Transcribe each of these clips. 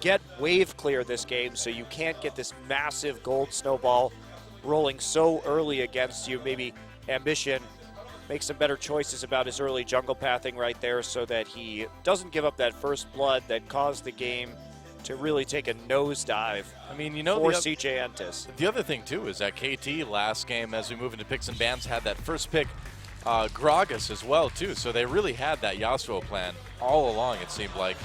get wave clear this game so you can't get this massive gold snowball rolling so early against you. Maybe Ambition makes some better choices about his early jungle pathing right there so that he doesn't give up that first blood that caused the game to really take a nosedive. I mean, for CJ Entus. The other thing, too, is that KT last game, as we move into picks and bans, had that first pick, Gragas as well, too. So they really had that Yasuo plan all along, it seemed like.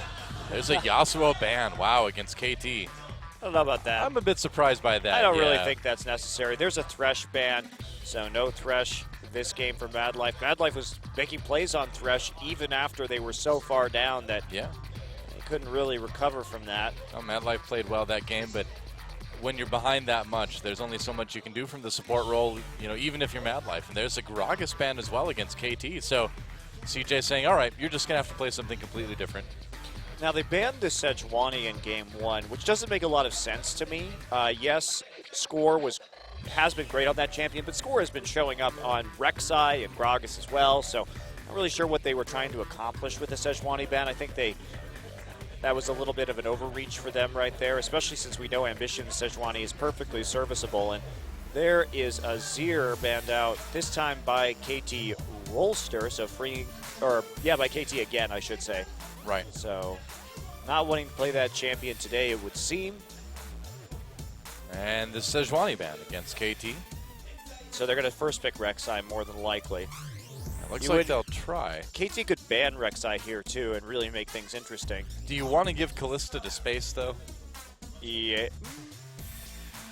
There's a Yasuo ban, wow, against KT. I don't know about that. I'm a bit surprised by that. I don't really think that's necessary. There's a Thresh ban, so no Thresh this game for Mad Life. Mad Life was making plays on Thresh even after they were so far down that they couldn't really recover from that. Well, Mad Life played well that game, but when you're behind that much, there's only so much you can do from the support role, even if you're Mad Life. And there's a Gragas ban as well against KT. So CJ saying, all right, you're just going to have to play something completely different. Now, they banned the Sejuani in Game 1, which doesn't make a lot of sense to me. Yes, Score has been great on that champion, but Score has been showing up on Rek'Sai and Gragas as well, so I'm not really sure what they were trying to accomplish with the Sejuani ban. I think that was a little bit of an overreach for them right there, especially since we know Ambition's Sejuani is perfectly serviceable. And there is a Azir banned out, this time by KT Rolster, so by KT again, I should say. Right. So, not wanting to play that champion today, it would seem. And the Sejuani ban against KT. So they're going to first pick Rek'Sai more than likely. It looks like they'll try. KT could ban Rek'Sai here too and really make things interesting. Do you want to give Kalista to space though? Yeah.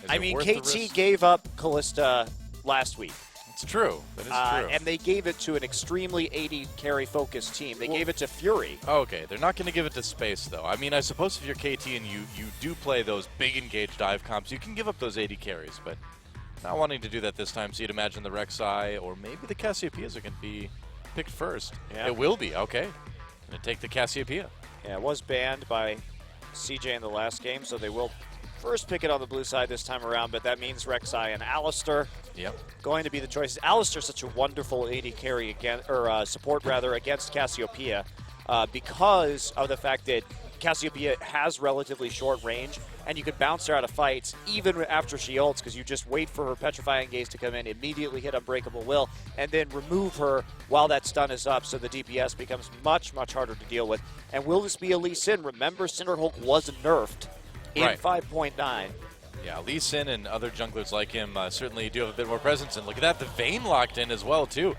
I mean, KT gave up Kalista last week. It's true. That is true. And they gave it to an extremely 80 carry focused team. They gave it to Fury. Okay, they're not going to give it to space though. I mean, I suppose if you're KT and you do play those big engaged dive comps, you can give up those 80 carries, but not wanting to do that this time. So you'd imagine the Rek'Sai or maybe the Cassiopeias are going to be picked first. Yeah. It will be, okay. Going to take the Cassiopeia. Yeah, it was banned by CJ in the last game, so they will first pick it on the blue side this time around, but that means Rek'Sai and Alistar going to be the choices. Alistar's such a wonderful 80 carry support against Cassiopeia because of the fact that Cassiopeia has relatively short range, and you can bounce her out of fights even after she ults because you just wait for her Petrifying Gaze to come in, immediately hit Unbreakable Will, and then remove her while that stun is up, so the DPS becomes much, much harder to deal with. And will this be a Lee Sin? Remember, Cinderhulk was nerfed in 5.9. Yeah, Lee Sin and other junglers like him certainly do have a bit more presence. And look at that, the Vayne locked in as well, too.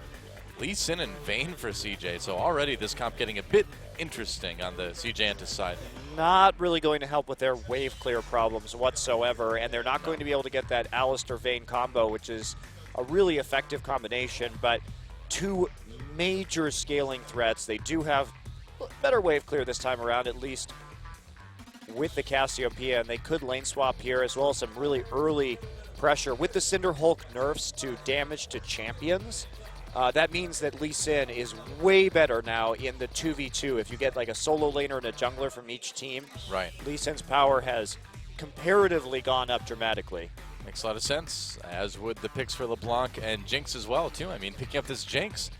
Lee Sin and Vayne for CJ. So already this comp getting a bit interesting on the CJ Entus side. Not really going to help with their wave clear problems whatsoever. And they're not going to be able to get that Alistar Vayne combo, which is a really effective combination. But two major scaling threats. They do have better wave clear this time around, at least with the Cassiopeia, and they could lane swap here, as well as some really early pressure. With the Cinderhulk nerfs to damage to champions, that means that Lee Sin is way better now in the 2v2. If you get like a solo laner and a jungler from each team, Lee Sin's power has comparatively gone up dramatically. Makes a lot of sense, as would the picks for LeBlanc and Jinx as well, too. I mean, picking up this Jinx,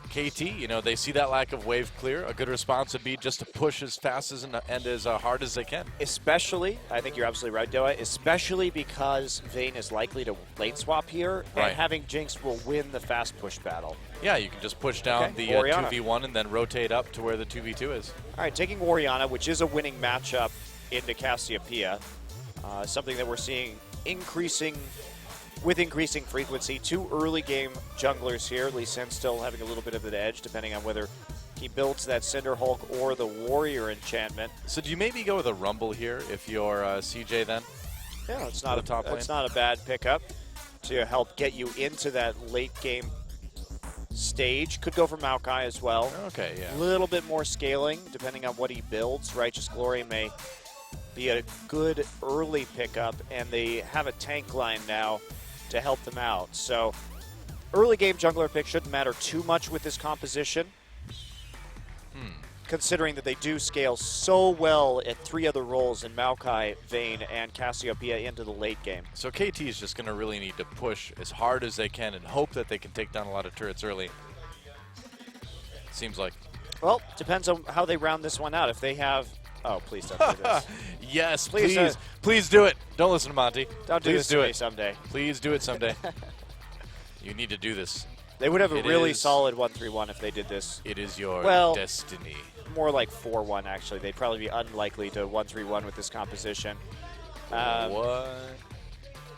KT, they see that lack of wave clear. A good response would be just to push as fast and as hard as they can. Especially, I think you're absolutely right, Doa, especially because Vayne is likely to lane swap here, and having Jinx will win the fast push battle. Yeah, you can just push down the 2v1 and then rotate up to where the 2v2 is. All right, taking Orianna, which is a winning matchup into Cassiopeia, something that we're seeing with increasing frequency. Two early game junglers here. Lee Sin still having a little bit of an edge depending on whether he builds that Cinderhulk or the Warrior enchantment. So do you maybe go with a Rumble here if you're CJ then? Yeah, it's not a bad pickup to help get you into that late game stage. Could go for Maokai as well. Okay, yeah. A little bit more scaling depending on what he builds. Righteous Glory may be a good early pickup, and they have a tank line now to help them out. So early game jungler pick shouldn't matter too much with this composition, considering that they do scale so well at three other roles in Maokai, Vayne, and Cassiopeia into the late game. So KT is just going to really need to push as hard as they can and hope that they can take down a lot of turrets early. Seems like. Well, depends on how they round this one out. If they have Oh, please don't do this. Yes, Please, please do it. Don't listen to Monty. Don't do Please this do to me it someday. Please do it someday. You need to do this. They would have a It really is- solid 1-3-1 if they did this. It is your Well- destiny. More like 4-1, actually. They'd probably be unlikely to 1-3-1 with this composition. What?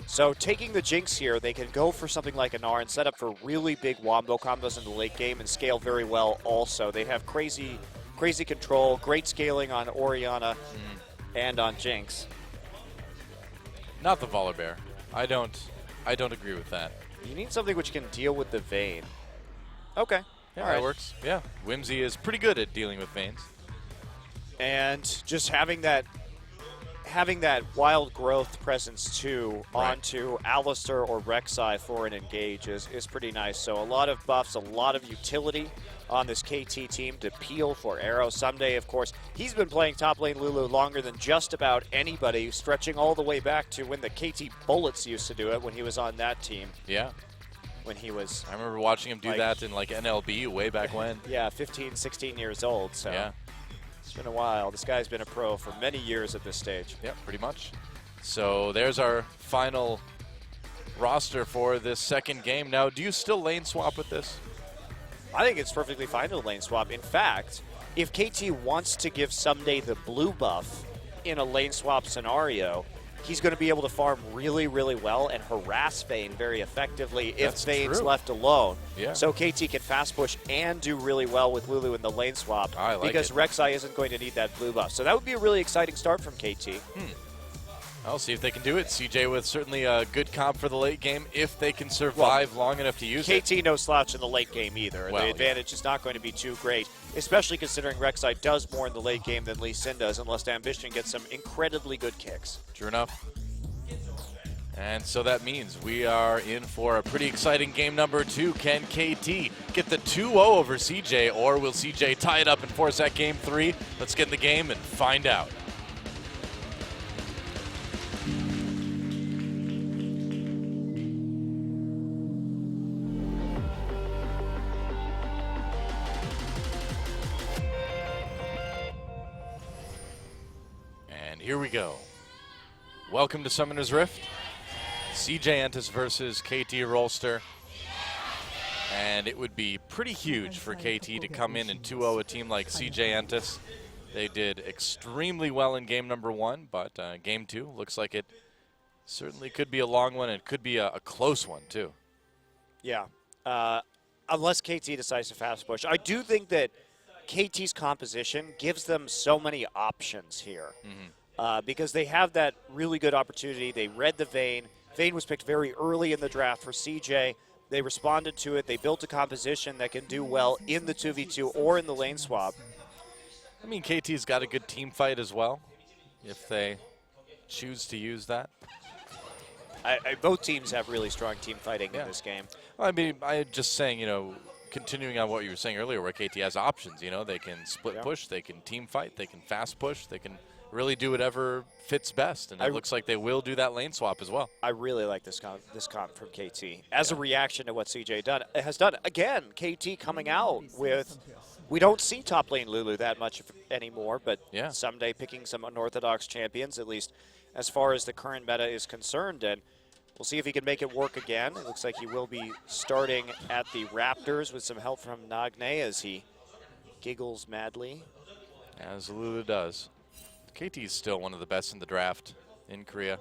So taking the Jinx here, they can go for something like an R and set up for really big wombo combos in the late game and scale very well also. They have crazy control, great scaling on Orianna and on Jinx. Not the Volibear. I don't agree with that. You need something which can deal with the Vayne. Okay. Yeah, All that right. works. Yeah, Whimsy is pretty good at dealing with Veins. And just having that wild growth presence too onto Alistar or Rek'Sai for an engage is pretty nice. So a lot of buffs, a lot of utility on this KT team to peel for Arrow. Someday, of course, he's been playing top lane Lulu longer than just about anybody, stretching all the way back to when the KT Bullets used to do it when he was on that team. Yeah. When he was, I remember watching him do like- that in like NLB way back when. yeah, 15, 16 years old. So Yeah. it's been a while. This guy's been a pro for many years at this stage. Yep, pretty much. So there's our final roster for this second game. Now, do you still lane swap with this? I think it's perfectly fine to lane swap. In fact, if KT wants to give Someday the blue buff in a lane swap scenario, he's going to be able to farm really, really well and harass Vayne very effectively if That's Vayne's true. left alone. Yeah. So KT can fast push and do really well with Lulu in the lane swap I like because it. Rek'Sai isn't going to need that blue buff. So that would be a really exciting start from KT. I'll see if they can do it. CJ with certainly a good comp for the late game if they can survive long enough to use it. KT no slouch in the late game either. Well, The yeah. advantage is not going to be too great, especially considering Rek'Sai does more in the late game than Lee Sin does, unless Ambition gets some incredibly good kicks. True enough. And so that means we are in for a pretty exciting game number 2. Can KT get the 2-0 over CJ, or will CJ tie it up and force that game 3? Let's get in the game and find out. And here we go. Welcome to Summoner's Rift. CJ Entus versus KT Rolster. And it would be pretty huge for KT to come in and 2-0 a team like CJ Entus. They did extremely well in game number 1, but game 2 looks like it certainly could be a long one. It could be a close one, too. Yeah. Unless KT decides to fast push. I do think that KT's composition gives them so many options here. Because they have that really good opportunity. They read the Vayne. Vayne was picked very early in the draft for CJ. They responded to it. They built a composition that can do well in the 2v2 or in the lane swap. I mean, KT's got a good team fight as well, if they choose to use that. Both teams have really strong team fighting in this game. Well, I mean, I'm just saying, you know, continuing on what you were saying earlier, where KT has options, you know, they can split push, they can team fight, they can fast push, they can really do whatever fits best, and it looks like they will do that lane swap as well. I really like this comp from KT. As a reaction to what CJ has done. Again, KT coming out with, we don't see top lane Lulu that much anymore, but someday picking some unorthodox champions, at least as far as the current meta is concerned, and we'll see if he can make it work again. It looks like he will be starting at the Raptors with some help from Nagne as he giggles madly. As Lulu does. KT is still one of the best in the draft in Korea.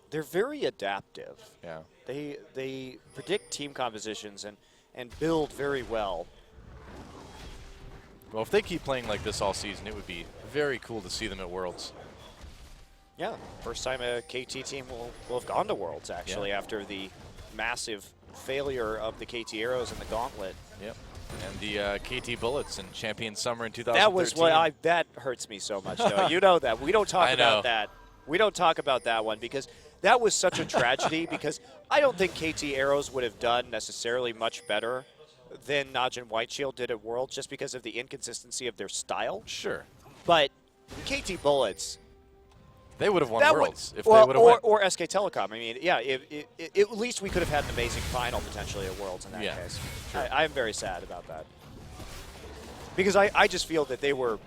They're very adaptive. Yeah. They predict team compositions and build very well. Well, if they keep playing like this all season, it would be very cool to see them at Worlds. Yeah, first time a KT team will have gone to Worlds, actually, after the massive failure of the KT Arrows in the Gauntlet. Yep. And the KT Bullets in Champion Summer in 2013. That was what that hurts me so much, though. You know that. We don't talk about that. We don't talk about that one because that was such a tragedy because I don't think KT Arrows would have done necessarily much better than Najin Whiteshield did at Worlds just because of the inconsistency of their style. Sure. But KT Bullets, they would have won Worlds if well, they would have won. Or SK Telecom. I mean, yeah, at least we could have had an amazing final potentially at Worlds in that case. Sure. I am very sad about that. Because I just feel that they were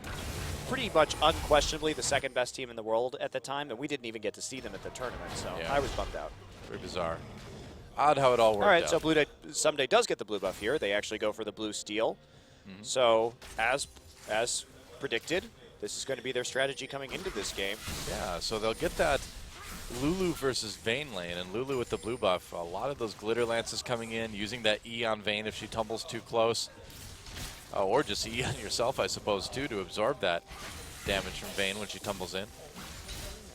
pretty much unquestionably the second best team in the world at the time, and we didn't even get to see them at the tournament, so Yeah. I was bummed out. Very bizarre. Odd how it all worked All right, out. so Blue Day someday does get the blue buff here. They actually go for the blue steal. So as predicted, this is going to be their strategy coming into this game. Yeah, so they'll get that Lulu versus Vayne lane, and Lulu with the blue buff. A lot of those glitter lances coming in, using that E on Vayne if she tumbles too close. Or just E on yourself, I suppose, too, to absorb that damage from Vayne when she tumbles in.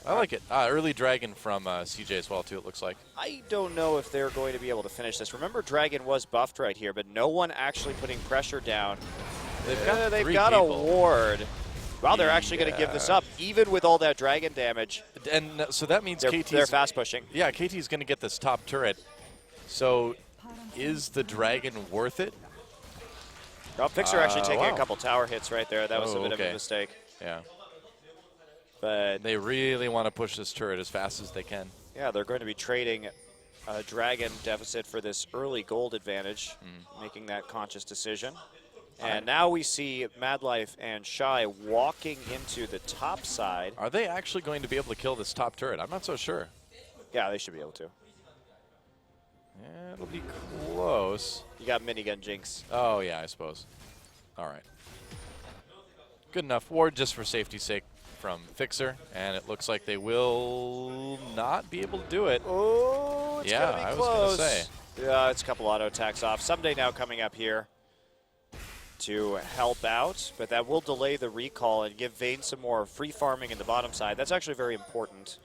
I like it. Early Dragon from CJ as well, too, it looks like. I don't know if they're going to be able to finish this. Remember, Dragon was buffed right here, but no one actually putting pressure down. They've got, they've got a ward. Well, they're actually going to give this up, even with all that Dragon damage. And so that means they're fast pushing. Yeah, KT is going to get this top turret. So is the Dragon worth it? Oh, Fixer actually taking a couple tower hits right there. That was a bit of a mistake. Yeah. But they really want to push this turret as fast as they can. Yeah, they're going to be trading a Dragon deficit for this early gold advantage, making that conscious decision. And now we see Madlife and Shy walking into the top side. Are they actually going to be able to kill this top turret? I'm not so sure. Yeah, they should be able to. Yeah, it'll be close. You got minigun Jinx. Oh, yeah, I suppose. All right. Good enough. Ward just for safety's sake from Fixer, and it looks like they will not be able to do it. Oh, it's yeah, gonna be I close. was going to say. Yeah, it's a couple auto attacks off. Someday now coming up here to help out, but that will delay the recall and give Vayne some more free farming in the bottom side. That's actually very important.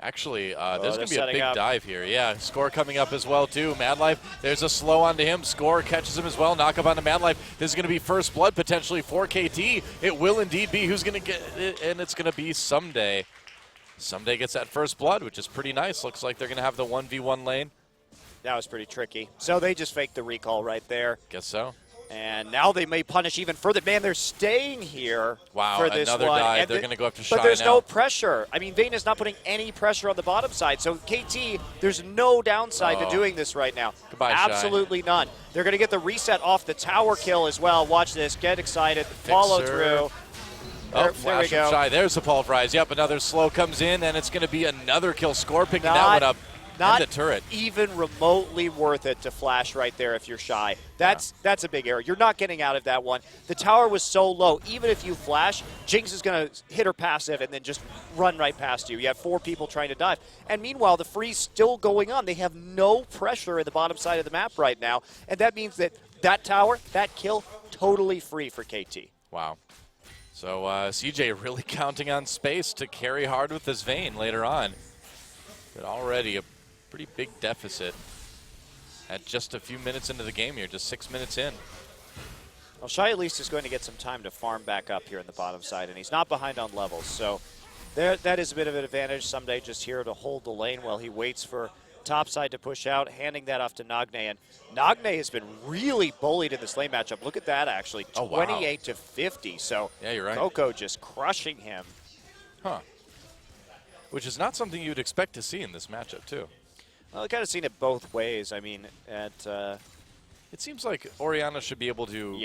Actually, there's going to be a big up. dive here. Yeah, Score coming up as well, too. Madlife, there's a slow onto him. Score catches him as well. Knock up onto Madlife. This is going to be first blood potentially for KT. It will indeed be who's going to get it, and it's going to be Someday. Someday gets that first blood, which is pretty nice. Looks like they're going to have the 1v1 lane. That was pretty tricky. So they just faked the recall right there. Guess so. And now they may punish even further. Man, they're staying here for this another one. dive. And they're going to go after Shy But there's now. no pressure. I mean, Vayne is not putting any pressure on the bottom side. So KT, there's no downside to doing this right now. Goodbye, absolutely Shy. none. They're going to get the reset off the tower kill as well. Watch this. Get excited. Follow through. Oh, there we go. From Shy. There's the pulverize. Yep, another slow comes in, and it's going to be another kill. Score picking that one up. Not the turret. even remotely worth it to flash right there if you're Shy. That's a big error. You're not getting out of that one. The tower was so low. Even if you flash, Jinx is going to hit her passive and then just run right past you. You have 4 people trying to dive. And meanwhile, the freeze still going on. They have no pressure in the bottom side of the map right now. And that means that tower, that kill, totally free for KT. Wow. So CJ really counting on space to carry hard with this Vayne later on. But already a pretty big deficit at just a few minutes into the game here, just 6 minutes in. Well, Shy at least is going to get some time to farm back up here in the bottom side, and he's not behind on levels. So that is a bit of an advantage. Someday just here to hold the lane while he waits for top side to push out, handing that off to Nagne. And Nagne has been really bullied in this lane matchup. Look at that, actually, 28 to 50. So yeah, you're right. Coco just crushing him. Huh. Which is not something you'd expect to see in this matchup, too. Well, I've kind of seen it both ways. I mean, it seems like Orianna should be able to,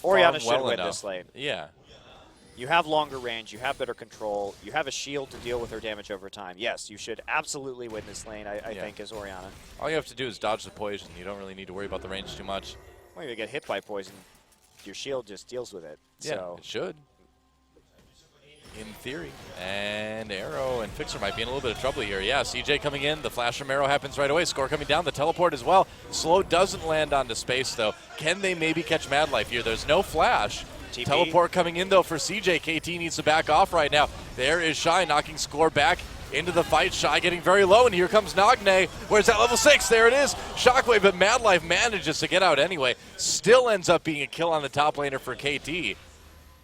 Orianna farm well win enough. this lane. Yeah. You have longer range, you have better control, you have a shield to deal with her damage over time. Yes, you should absolutely win this lane, I think, as Orianna. All you have to do is dodge the poison. You don't really need to worry about the range too much. Well, you get hit by poison, your shield just deals with it. Yeah, so. It should. In theory. And Arrow and Fixer might be in a little bit of trouble here. Yeah, CJ coming in. The flash from Arrow happens right away. Score coming down. The teleport as well. Slow doesn't land onto space, though. Can they maybe catch Madlife here? There's no flash. TP. Teleport coming in, though, for CJ. KT needs to back off right now. There is Shy knocking Score back into the fight. Shy getting very low, and here comes Nagne. Where's that level 6? There it is. Shockwave, but Madlife manages to get out anyway. Still ends up being a kill on the top laner for KT.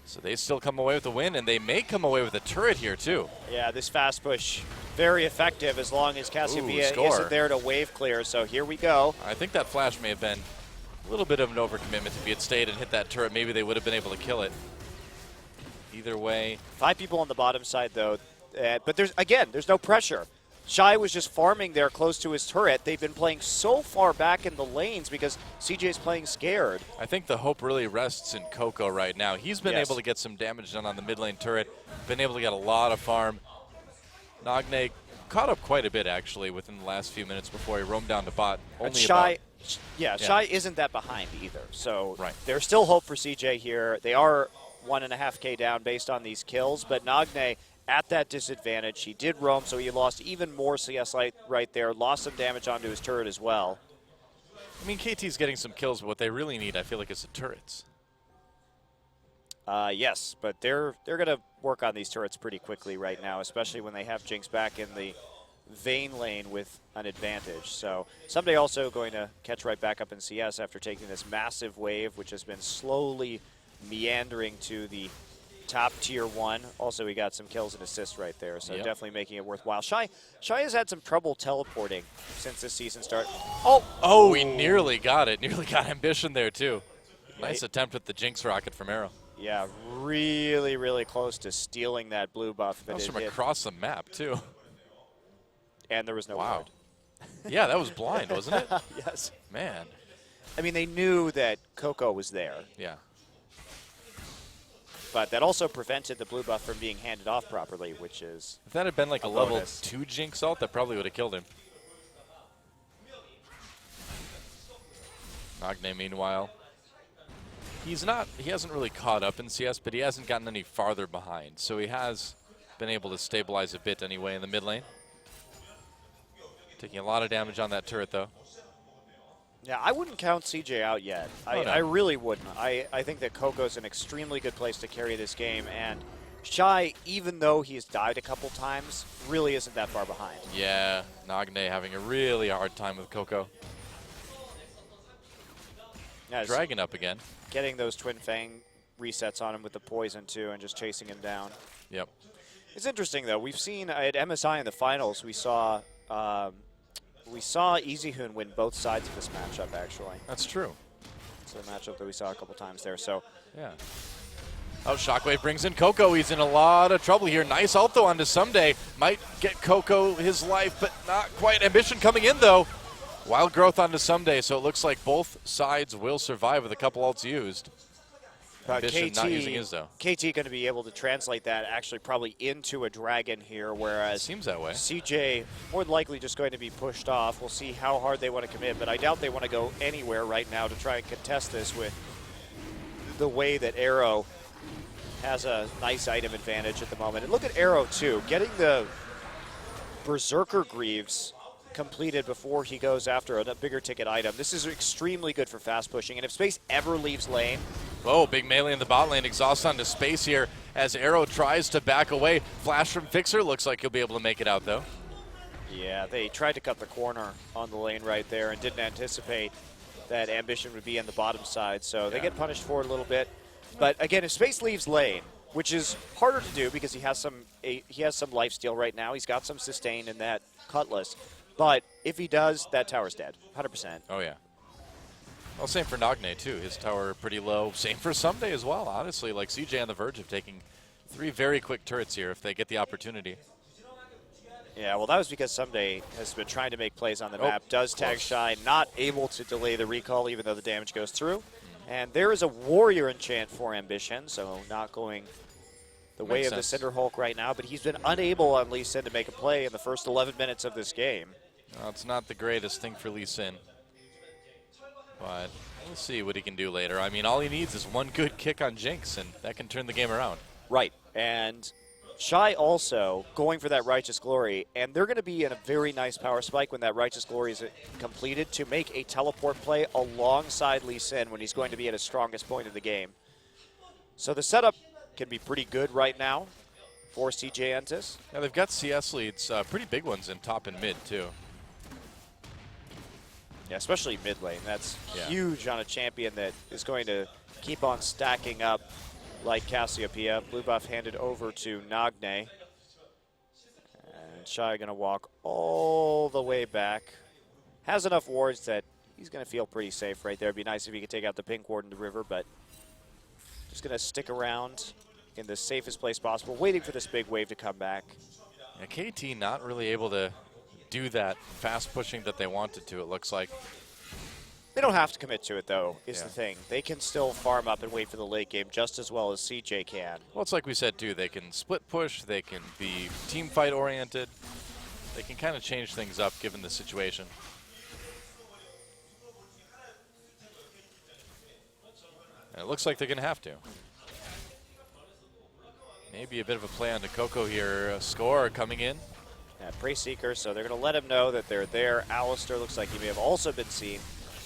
So they still come away with the win, and they may come away with a turret here, too. Yeah, this fast push, very effective as long as Cassiopeia isn't there to wave clear. So here we go. I think that flash may have been a little bit of an overcommitment. If he had stayed and hit that turret, maybe they would have been able to kill it. Either way. 5 people on the bottom side, though. But there's no pressure. Shy was just farming there close to his turret. They've been playing so far back in the lanes because CJ's playing scared. I think the hope really rests in Coco right now. He's been Yes. able to get some damage done on the mid lane turret, been able to get a lot of farm. Nagne caught up quite a bit, actually, within the last few minutes before he roamed down to bot. And Only Shy, about, Shy isn't that behind either. So Right. there's still hope for CJ here. They are 1.5K down based on these kills, but Nagne at that disadvantage. He did roam, so he lost even more CS right there. Lost some damage onto his turret as well. I mean, KT's getting some kills, but what they really need, I feel like, is the turrets. Yes, but they're going to work on these turrets pretty quickly right now, especially when they have Jinx back in the Vayne lane with an advantage. So Someday also going to catch right back up in CS after taking this massive wave, which has been slowly meandering to the top tier 1. Also, he got some kills and assists right there, so definitely making it worthwhile. Shy has had some trouble teleporting since this season started. Oh, he nearly got it. Nearly got Ambition there, too. Nice attempt with the Jinx rocket from Arrow. Yeah, really, really close to stealing that blue buff. That was from across the map, too. And there was no ward. Yeah, that was blind, wasn't it? Yes. Man. I mean, they knew that Coco was there. Yeah. But that also prevented the blue buff from being handed off properly, which is If that had been like a level 2 Jinx ult, that probably would have killed him. Nagne, meanwhile, he hasn't really caught up in CS, but he hasn't gotten any farther behind. So he has been able to stabilize a bit anyway in the mid lane. Taking a lot of damage on that turret, though. Yeah, I wouldn't count CJ out yet. I really wouldn't. I think that Coco's an extremely good place to carry this game, and Shy, even though he's died a couple times, really isn't that far behind. Yeah, Nagne having a really hard time with Coco. Yeah, Dragon up again. Getting those Twin Fang resets on him with the poison, too, and just chasing him down. Yep. It's interesting, though. We've seen at MSI in the finals, we saw EasyHoon win both sides of this matchup, actually. That's true. It's a matchup that we saw a couple times there. So, yeah. Oh, Shockwave brings in Coco. He's in a lot of trouble here. Nice ult, though, onto Someday. Might get Coco his life, but not quite. Ambition coming in, though. Wild growth onto Someday, so it looks like both sides will survive with a couple ults used. Ambition not using his, though. KT going to be able to translate that actually probably into a dragon here, whereas seems that way. CJ more than likely just going to be pushed off. We'll see how hard they want to commit, but I doubt they want to go anywhere right now to try and contest this with the way that Arrow has a nice item advantage at the moment. And look at Arrow, too, getting the Berserker Greaves completed before he goes after a bigger ticket item. This is extremely good for fast pushing, and if Space ever leaves lane. Oh, big melee in the bot lane. Exhaust onto Space here as Arrow tries to back away. Flash from Fixer. Looks like he'll be able to make it out, though. Yeah, they tried to cut the corner on the lane right there and didn't anticipate that Ambition would be on the bottom side, so they get punished for it a little bit. But again, if Space leaves lane, which is harder to do because he has some lifesteal right now. He's got some sustain in that Cutlass. But if he does, that tower's dead, 100%. Oh, yeah. Well, same for Nagne, too. His tower pretty low. Same for Someday as well, honestly. Like CJ on the verge of taking 3 very quick turrets here if they get the opportunity. Yeah, well, that was because Someday has been trying to make plays on the map. Does tag Shy, not able to delay the recall even though the damage goes through. And there is a Warrior enchant for Ambition, so not going the way of the Cinder Hulk right now. But he's been unable on Lee Sin to make a play in the first 11 minutes of this game. Well, it's not the greatest thing for Lee Sin. But we'll see what he can do later. I mean, all he needs is one good kick on Jinx, and that can turn the game around. Right. And Shy also going for that Righteous Glory, and they're going to be in a very nice power spike when that Righteous Glory is completed to make a teleport play alongside Lee Sin when he's going to be at his strongest point of the game. So the setup can be pretty good right now for CJ Entus. Yeah, they've got CS leads, pretty big ones in top and mid, too. Yeah, especially mid lane. That's huge on a champion that is going to keep on stacking up like Cassiopeia. Blue buff handed over to Nagne. And Shy going to walk all the way back. Has enough wards that he's going to feel pretty safe right there. It'd be nice if he could take out the pink ward in the river, but just going to stick around in the safest place possible, waiting for this big wave to come back. Yeah, KT not really able to do that fast pushing that they wanted to, it looks like. They don't have to commit to it, though, is Yeah. the thing. They can still farm up and wait for the late game just as well as CJ can. Well, it's like we said, too. They can split push. They can be team fight oriented. They can kind of change things up given the situation. And it looks like they're going to have to. Maybe a bit of a play on the Coco here. A score coming in. Yeah, Prey Seeker, so they're going to let him know that they're there. Alistair looks like he may have also been seen.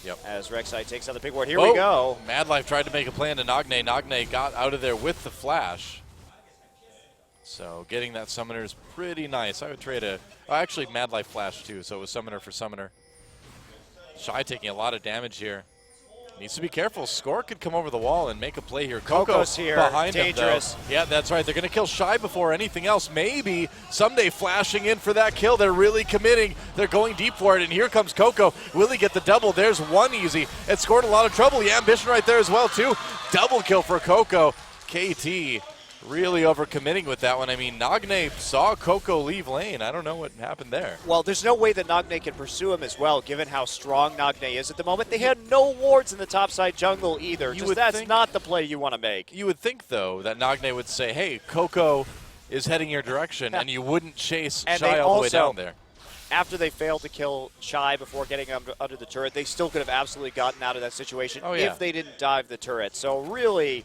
Yep. As Rek'Sai takes out the big board. Here we go. Mad Life tried to make a play into Nagne. Nagne got out of there with the flash. So getting that summoner is pretty nice. I would trade a... Oh, actually, Mad Life flash, too, so it was summoner for summoner. Shy taking a lot of damage here. Needs to be careful. Score could come over the wall and make a play here. Coco's here. Behind Dangerous. him, though. Yeah, that's right. They're going to kill Shy before anything else. Maybe someday flashing in for that kill. They're really committing. They're going deep for it, and here comes Coco. Will he get the double? There's one easy. It scored a lot of trouble. Yeah, Ambition right there as well, too. Double kill for Coco. KT really overcommitting with that one. I mean, Nagne saw Coco leave lane. I don't know what happened there. Well, there's no way that Nagne can pursue him as well, given how strong Nagne is at the moment. They had no wards in the topside jungle either. That's not the play you want to make. You would think, though, that Nagne would say, hey, Coco is heading your direction, and you wouldn't chase Shy all the way down there. After they failed to kill Shy before getting under the turret, they still could have absolutely gotten out of that situation if they didn't dive the turret. So really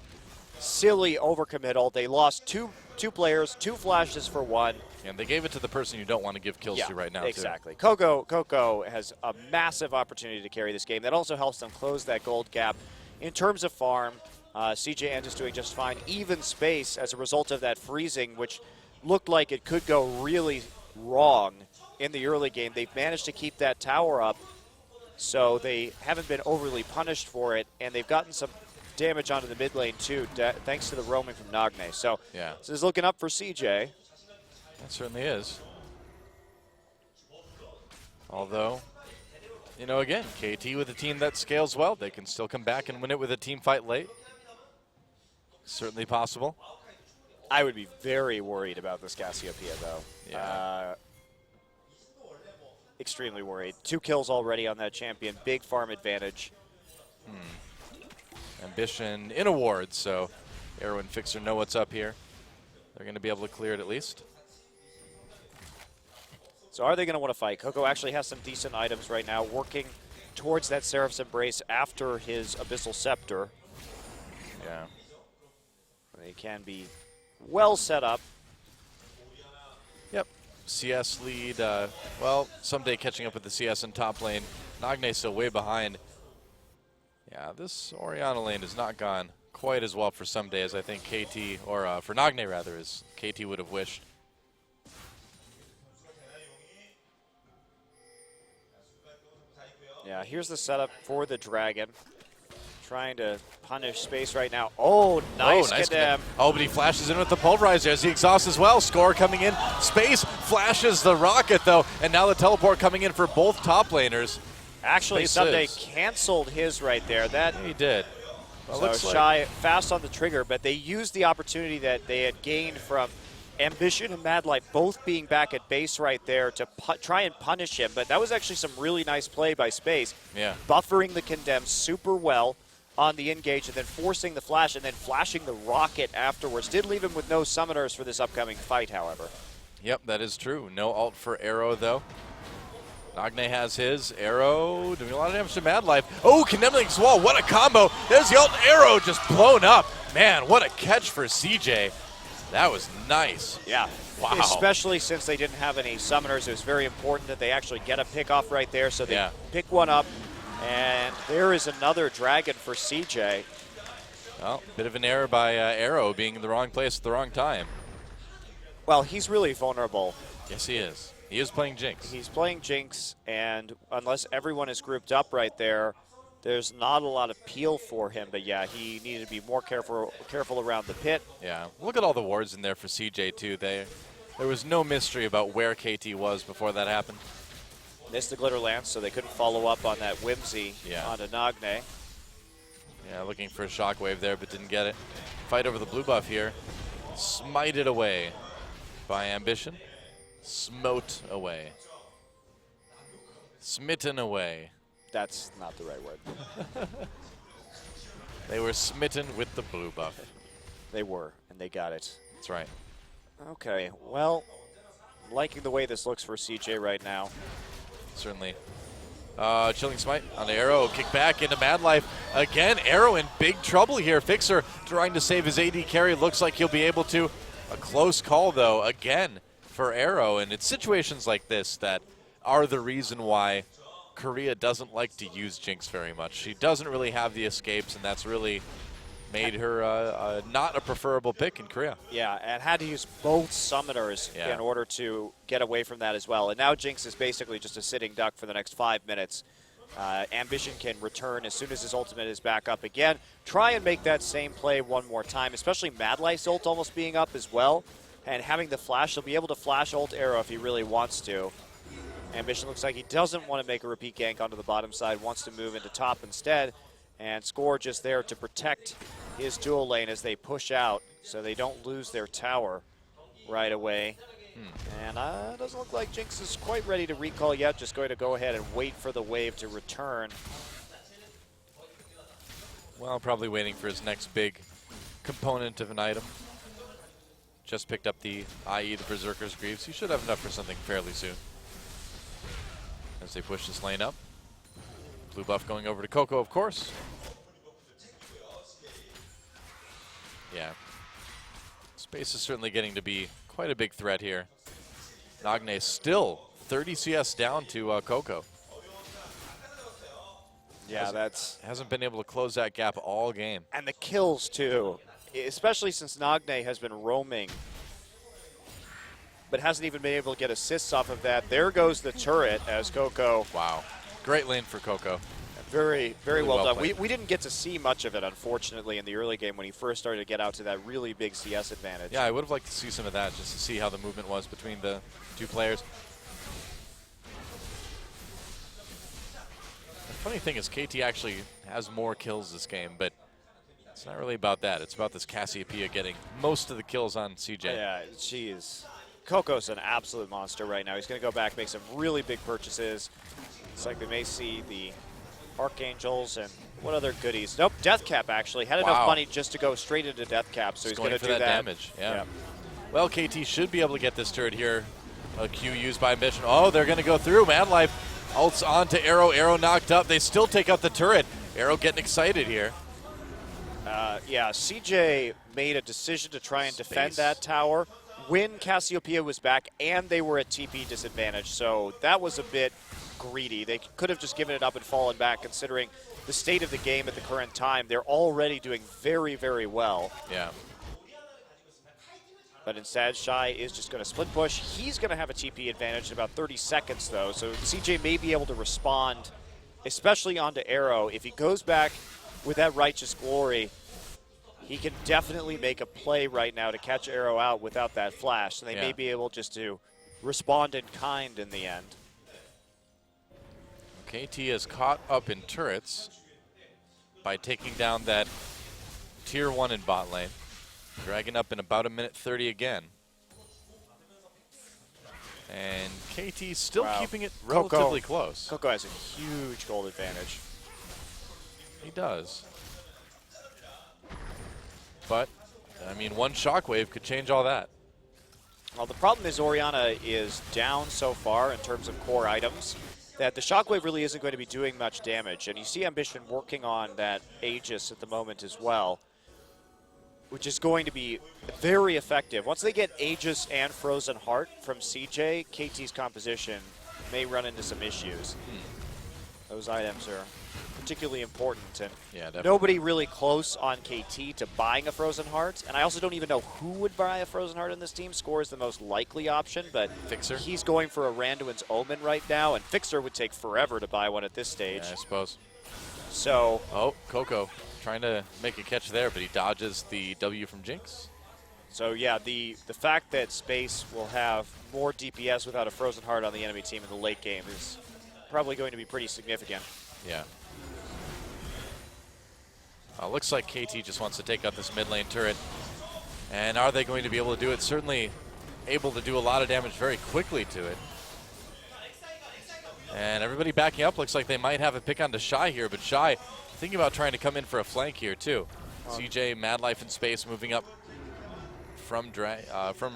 silly overcommittal. They lost two players, 2 flashes for 1. And they gave it to the person you don't want to give kills to right now, exactly. Coco has a massive opportunity to carry this game. That also helps them close that gold gap. In terms of farm, CJ Entus doing just fine. Even space as a result of that freezing, which looked like it could go really wrong in the early game. They've managed to keep that tower up, so they haven't been overly punished for it, and they've gotten some damage onto the mid lane too, thanks to the roaming from Nagne. So this is looking up for CJ. That certainly is. Although, you know, again, KT with a team that scales well, they can still come back and win it with a team fight late. Certainly possible. I would be very worried about this Cassiopeia, though. Yeah. Extremely worried. 2 kills already on that champion. Big farm advantage. Ambition in awards, so Arrow and Fixer know what's up here. They're going to be able to clear it at least. So are they going to want to fight? Coco actually has some decent items right now, working towards that Seraph's Embrace after his Abyssal Scepter. Yeah. They can be well set up. Yep. CS lead, well, someday catching up with the CS in top lane. Nagne still way behind. Yeah, this Orianna lane has not gone quite as well for someday as I think KT, or for Nagne rather, as KT would have wished. Yeah, here's the setup for the Dragon. Trying to punish space right now. Oh, nice condemn. Oh, but he flashes in with the Pulverizer as he exhausts as well. Score coming in. Space flashes the rocket, though, and now the teleport coming in for both top laners. Actually, Someday canceled his right there. That he did. Well, so Shy fast on the trigger, but they used the opportunity that they had gained from Ambition and Mad Light both being back at base right there to try and punish him. But that was actually some really nice play by Space. Yeah. Buffering the condemn super well on the engage and then forcing the flash and then flashing the rocket afterwards. Did leave him with no summoners for this upcoming fight, however. Yep, that is true. No ult for Arrow, though. Nagne has his. Arrow doing a lot of damage to Mad Life. Oh, condemning as well. What a combo. There's the ult. Arrow just blown up. Man, what a catch for CJ. That was nice. Yeah. Wow. Especially since they didn't have any summoners. It was very important that they actually get a pick off right there. So they pick one up. And there is another dragon for CJ. Well, bit of an error by Arrow being in the wrong place at the wrong time. Well, he's really vulnerable. Yes, he is. He is playing Jinx. He's playing Jinx, and unless everyone is grouped up right there, there's not a lot of peel for him. But yeah, he needed to be more careful around the pit. Yeah, look at all the wards in there for CJ too. There was no mystery about where KT was before that happened. Missed the Glitter Lance, so they couldn't follow up on that Whimsy onto Nagne. Yeah, looking for a shockwave there, but didn't get it. Fight over the blue buff here. Smited away by Ambition. Smote away. Smitten away. That's not the right word. They were smitten with the blue buff. They were, and they got it. That's right. Okay, well, liking the way this looks for CJ right now. Certainly. Chilling Smite on the Arrow. Kick back into Mad Life. Again, Arrow in big trouble here. Fixer trying to save his AD carry. Looks like he'll be able to. A close call, though, again for Arrow. And it's situations like this that are the reason why Korea doesn't like to use Jinx very much. She doesn't really have the escapes, and that's really made her not a preferable pick in Korea. Yeah, and had to use both summoners in order to get away from that as well. And now Jinx is basically just a sitting duck for the next 5 minutes. Ambition can return as soon as his ultimate is back up again. Try and make that same play one more time, especially Mad Life's ult almost being up as well. And having the flash, he'll be able to flash ult Arrow if he really wants to. Ambition looks like he doesn't want to make a repeat gank onto the bottom side, wants to move into top instead. And Score just there to protect his dual lane as they push out so they don't lose their tower right away. And it doesn't look like Jinx is quite ready to recall yet. Just going to go ahead and wait for the wave to return. Well, probably waiting for his next big component of an item. Just picked up the IE, the Berserker's Greaves. He should have enough for something fairly soon. As they push this lane up. Blue buff going over to Coco, of course. Yeah. Space is certainly getting to be quite a big threat here. Nagne still 30 CS down to Coco. Yeah, hasn't been able to close that gap all game. And the kills, too. Especially since Nagne has been roaming, but hasn't even been able to get assists off of that. There goes the turret as Coco. Wow. Great lane for Coco. Very, very well done. We didn't get to see much of it, unfortunately, in the early game when he first started to get out to that really big CS advantage. Yeah, I would have liked to see some of that just to see how the movement was between the two players. The funny thing is KT actually has more kills this game, but it's not really about that. It's about this Cassiopeia getting most of the kills on CJ. Yeah, she's... Coco's an absolute monster right now. He's going to go back, make some really big purchases. It's like we may see the Archangels and what other goodies. Nope, Death Cap actually. Had enough money just to go straight into Death Cap, so he's going to do that. Damage, yeah. Well, KT should be able to get this turret here. A Q used by Mission. Oh, they're going to go through. Mad Life ults onto Arrow. Arrow knocked up. They still take out the turret. Arrow getting excited here. Yeah, CJ made a decision to try and defend that tower when Cassiopeia was back, and they were at TP disadvantage, so that was a bit greedy. They could have just given it up and fallen back, considering the state of the game at the current time. They're already doing very, very well. Yeah. But instead, Shy is just going to split push. He's going to have a TP advantage in about 30 seconds, though, so CJ may be able to respond, especially onto Arrow. If he goes back with that Righteous Glory, he can definitely make a play right now to catch Arrow out without that flash, and they may be able just to respond in kind in the end. KT is caught up in turrets by taking down that tier 1 in bot lane. Dragging up in about 1:30 again. And KT still keeping it relatively close. Coco has a huge gold advantage. He does. But, I mean, one shockwave could change all that. Well, the problem is Orianna is down so far in terms of core items that the shockwave really isn't going to be doing much damage. And you see Ambition working on that Aegis at the moment as well, which is going to be very effective. Once they get Aegis and Frozen Heart from CJ, KT's composition may run into some issues. Those items are particularly important, and nobody really close on KT to buying a Frozen Heart, and I also don't even know who would buy a Frozen Heart in this team. Score is the most likely option, but Fixer. He's going for a Randuin's Omen right now, and Fixer would take forever to buy one at this stage. Yeah, I suppose. So, Coco trying to make a catch there, but he dodges the W from Jinx. So yeah, the fact that Space will have more DPS without a Frozen Heart on the enemy team in the late game is probably going to be pretty significant. Yeah. Looks like KT just wants to take out this mid lane turret. And are they going to be able to do it? Certainly able to do a lot of damage very quickly to it. And everybody backing up. Looks like they might have a pick onto Shy here, but Shy thinking about trying to come in for a flank here too. CJ, Mad Life in space, moving up from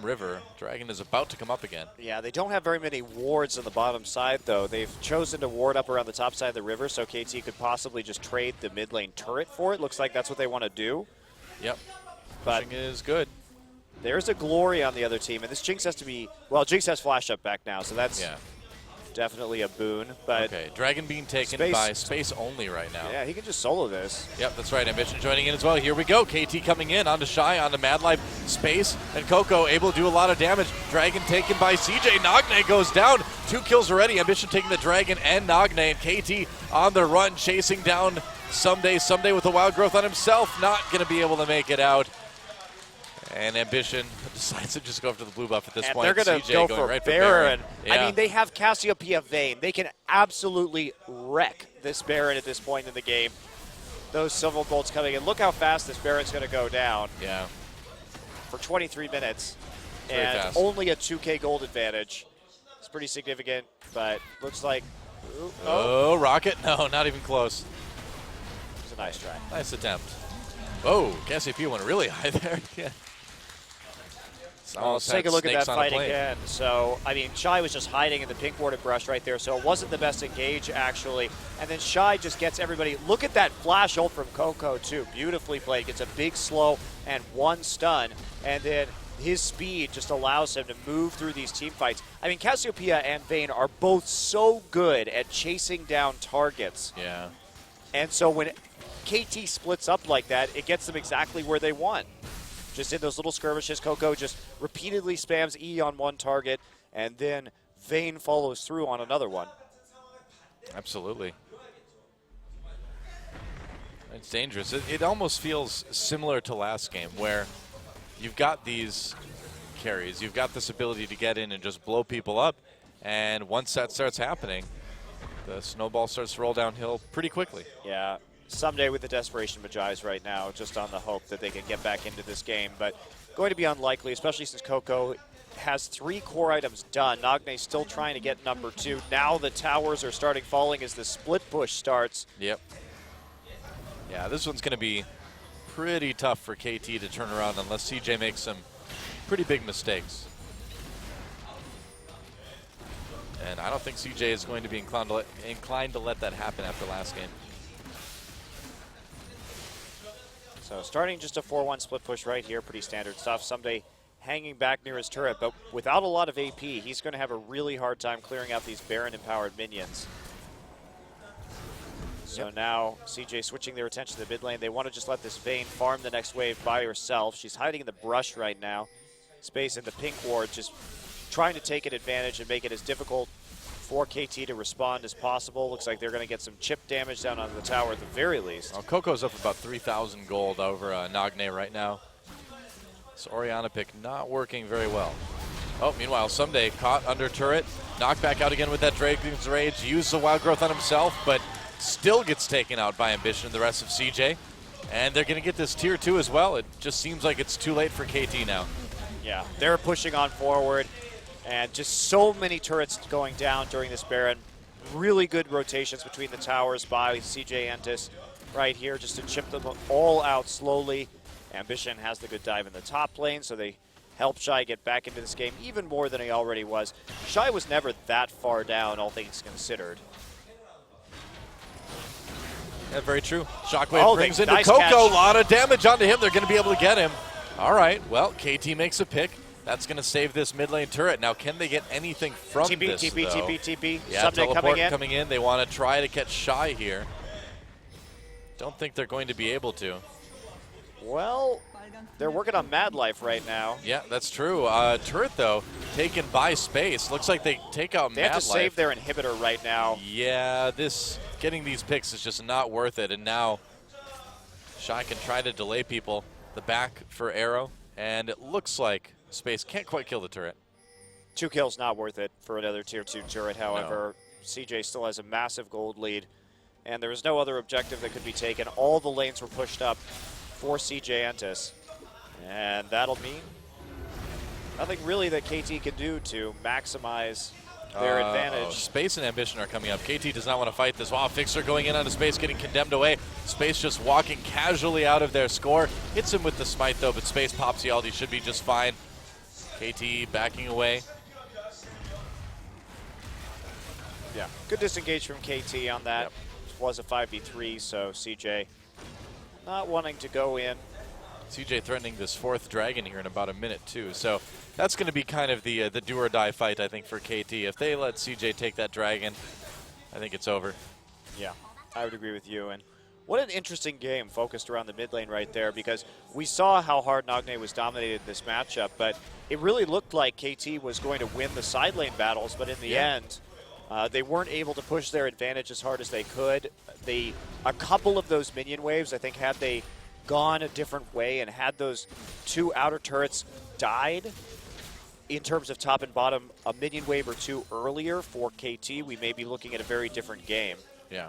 River. Dragon is about to come up again. Yeah, they don't have very many wards on the bottom side, though. They've chosen to ward up around the top side of the river, so KT could possibly just trade the mid lane turret for it. Looks like that's what they want to do. Yep. But pushing is good. There's a Glory on the other team, and this Jinx has to be, well, Jinx has flash up back now, so that's definitely a boon. But okay, Dragon being taken by Space only right now. Yeah, he can just solo this. Yep, that's right. Ambition joining in as well. Here we go. KT coming in onto Shy, onto Mad Life, Space, and Coco able to do a lot of damage. Dragon taken by CJ. Nagne goes down. 2 kills already. Ambition taking the Dragon and Nagne, and KT on the run, chasing down Someday with a wild growth on himself. Not going to be able to make it out. And Ambition decides to just go after the blue buff at this point. They're going to go for right Baron. Yeah. I mean, they have Cassiopeia Vayne. They can absolutely wreck this Baron at this point in the game. Those Silver Bolts coming in. Look how fast this Baron's going to go down. Yeah. For 23 minutes. And fast. Only a 2K gold advantage. It's pretty significant, but looks like... Oh, Rocket? No, not even close. It was a nice try. Nice attempt. Oh, Cassiopeia went really high there. Yeah. Well, let's take a look at that fight again. So, I mean, Shy was just hiding in the pink warded brush right there, so it wasn't the best engage, actually. And then Shy just gets everybody. Look at that flash ult from Coco, too. Beautifully played. Gets a big slow and 1 stun. And then his speed just allows him to move through these team fights. I mean, Cassiopeia and Vayne are both so good at chasing down targets. Yeah. And so when KT splits up like that, it gets them exactly where they want. Just in those little skirmishes, Coco just repeatedly spams E on one target, and then Vayne follows through on another one. Absolutely. It's dangerous. It almost feels similar to last game, where you've got these carries, you've got this ability to get in and just blow people up, and once that starts happening, the snowball starts to roll downhill pretty quickly. Yeah. Someday with the Desperation Magi's right now, just on the hope that they can get back into this game, but going to be unlikely, especially since Coco has 3 core items done. Nagne's still trying to get number 2. Now the towers are starting falling as the split push starts. Yep. Yeah, this one's going to be pretty tough for KT to turn around unless CJ makes some pretty big mistakes. And I don't think CJ is going to be inclined to let that happen after last game. So starting just a 4-1 split push right here, pretty standard stuff. Someday hanging back near his turret, but without a lot of AP, he's going to have a really hard time clearing out these Baron-empowered minions. So now CJ switching their attention to the mid lane. They want to just let this Vayne farm the next wave by herself. She's hiding in the brush right now. Space in the pink ward, just trying to take an advantage and make it as difficult for KT to respond as possible. Looks like they're going to get some chip damage down on the tower at the very least. Well, Coco's up about 3,000 gold over Nagne right now. So Orianna pick not working very well. Oh, meanwhile, Someday caught under turret. Knocked back out again with that Dragon's Rage. Used the wild growth on himself, but still gets taken out by Ambition and the rest of CJ. And they're going to get this tier 2 as well. It just seems like it's too late for KT now. Yeah, they're pushing on forward. And just so many turrets going down during this Baron. Really good rotations between the towers by CJ Entus right here just to chip them all out slowly. Ambition has the good dive in the top lane, so they help Shy get back into this game even more than he already was. Shy was never that far down, all things considered. Yeah, very true. Shockwave brings into nice Coco. catch. A lot of damage onto him. They're going to be able to get him. All right, well, KT makes a pick. That's going to save this mid lane turret. Now, can they get anything from this, though? TP. Yeah, Someday coming in. They want to try to catch Shy here. Don't think they're going to be able to. Well, they're working on Mad Life right now. Yeah, that's true. Turret, though, taken by Space. Looks like they take out Mad Life. They have to save their inhibitor right now. Yeah, getting these picks is just not worth it. And now Shy can try to delay people. The back for Arrow. And it looks like Space can't quite kill the turret. 2 kills not worth it for another tier 2 turret. However, no. CJ still has a massive gold lead. And there was no other objective that could be taken. All the lanes were pushed up for CJ Entus. And that'll mean nothing really that KT can do to maximize their advantage. Space and Ambition are coming up. KT does not want to fight this. Wow, Fixer going in onto Space, getting condemned away. Space just walking casually out of their score. Hits him with the smite though, but Space pops the ult. He should be just fine. KT backing away. Yeah, good disengage from KT on that. Yep. It was a 5v3, so CJ not wanting to go in. CJ threatening this 4th dragon here in about a minute too. So that's going to be kind of the do or die fight, I think, for KT. If they let CJ take that dragon, I think it's over. Yeah, I would agree with you. And what an interesting game focused around the mid lane right there, because we saw how hard Nagne was dominated in this matchup, but it really looked like KT was going to win the side lane battles, but in the end, they weren't able to push their advantage as hard as they could. A couple of those minion waves, I think, had they gone a different way and had those 2 outer turrets died in terms of top and bottom a minion wave or 2 earlier for KT, we may be looking at a very different game. Yeah.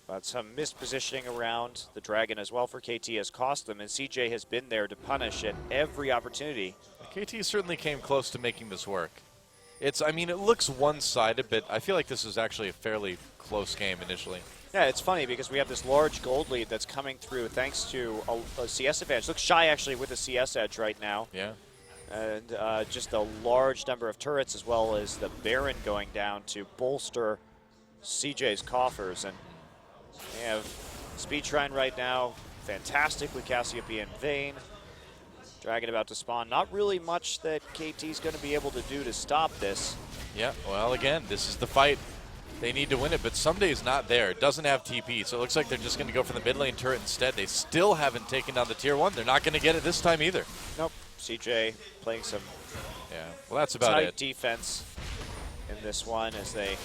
But some mispositioning around the dragon as well for KT has cost them, and CJ has been there to punish at every opportunity. KT certainly came close to making this work. I mean, it looks one-sided, but I feel like this is actually a fairly close game initially. Yeah, it's funny because we have this large gold lead that's coming through thanks to a CS advantage. Looks shy actually with a CS edge right now. Yeah. And just a large number of turrets as well as the Baron going down to bolster CJ's coffers. And we have Speed Shrine right now, fantastic with Cassiopeia and Vayne. Dragon about to spawn. Not really much that KT's going to be able to do to stop this. Yeah, well, again, this is the fight. They need to win it, but Someday's not there. It doesn't have TP, so it looks like they're just going to go for the mid lane turret instead. They still haven't taken down the tier 1. They're not going to get it this time either. Nope. CJ playing some well, that's about tight it. defense in this one as they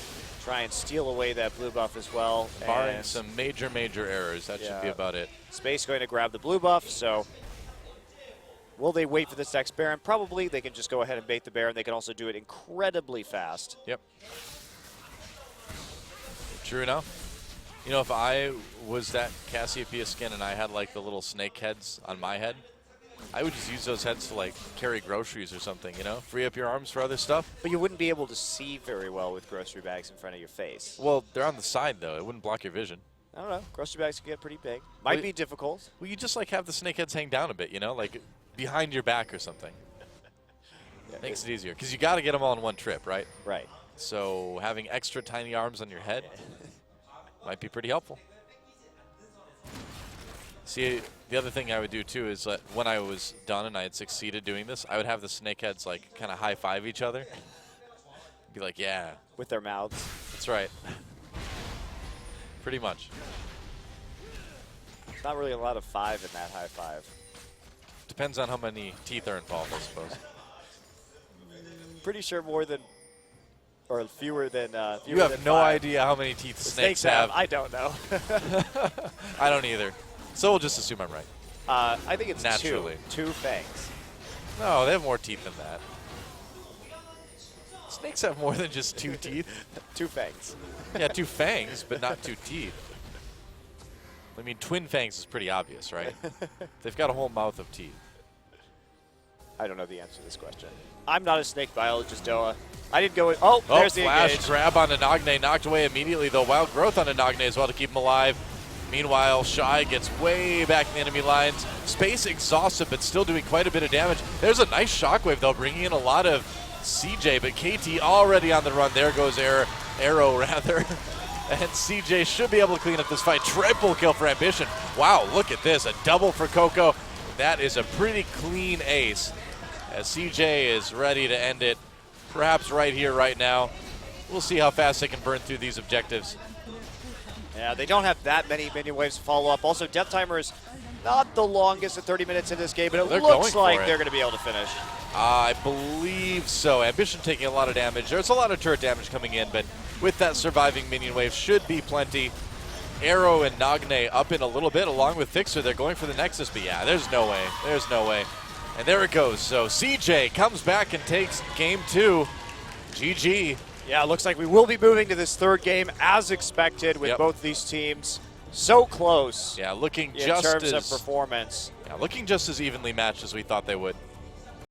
try and steal away that blue buff as well. Barring and some major errors, that should be about it. Space going to grab the blue buff, so will they wait for this next Baron? Probably. They can just go ahead and bait the Baron. They can also do it incredibly fast. Yep. True enough. You know, if I was that Cassiopeia skin and I had like the little snake heads on my head, I would just use those heads to like carry groceries or something, you know? Free up your arms for other stuff. But you wouldn't be able to see very well with grocery bags in front of your face. Well, they're on the side though. It wouldn't block your vision. I don't know. Grocery bags can get pretty big. Might be difficult. Well, you just like have the snake heads hang down a bit, you know? Like behind your back or something. Makes it easier. Because you got to get them all in one trip, right? Right. So having extra tiny arms on your head might be pretty helpful. See, the other thing I would do too is that when I was done and I had succeeded doing this, I would have the snakeheads like kind of high-five each other. Be like, yeah. With their mouths. That's right. Pretty much. Not really a lot of 5 in that high 5. Depends on how many teeth are involved, I suppose. Pretty sure more than, or fewer than. You have no idea how many teeth snakes have. I don't know. I don't either. So we'll just assume I'm right. I think it's naturally 2 fangs. No, they have more teeth than that. Snakes have more than just 2 teeth. 2 fangs. Yeah, 2 fangs, but not 2 teeth. I mean, twin fangs is pretty obvious, right? They've got a whole mouth of teeth. I don't know the answer to this question. I'm not a snake biologist, Doa. I didn't go in. Oh, there's the flash engage. grab on Nagne, knocked away immediately, though. Wild growth on Nagne as well to keep him alive. Meanwhile, Shy gets way back in the enemy lines. Space exhausted, but still doing quite a bit of damage. There's a nice shockwave, though, bringing in a lot of CJ, but KT already on the run. There goes Arrow, rather. And CJ should be able to clean up this fight. Triple kill for Ambition. Wow, look at this. A double for Coco. That is a pretty clean ace. As CJ is ready to end it, perhaps right here, right now. We'll see how fast they can burn through these objectives. Yeah, they don't have that many minion waves to follow up. Also, Death Timer is not the longest at 30 minutes in this game, but it looks like they're going to be able to finish. I believe so. Ambition taking a lot of damage. There's a lot of turret damage coming in, but with that surviving minion wave should be plenty. Arrow and Nagne up in a little bit along with Fixer. They're going for the Nexus, but yeah, there's no way. There's no way. And there it goes. So CJ comes back and takes game 2. GG. Yeah, it looks like we will be moving to this 3rd game as expected with both these teams so close. Yeah, looking in just terms as of performance. Yeah, looking just as evenly matched as we thought they would.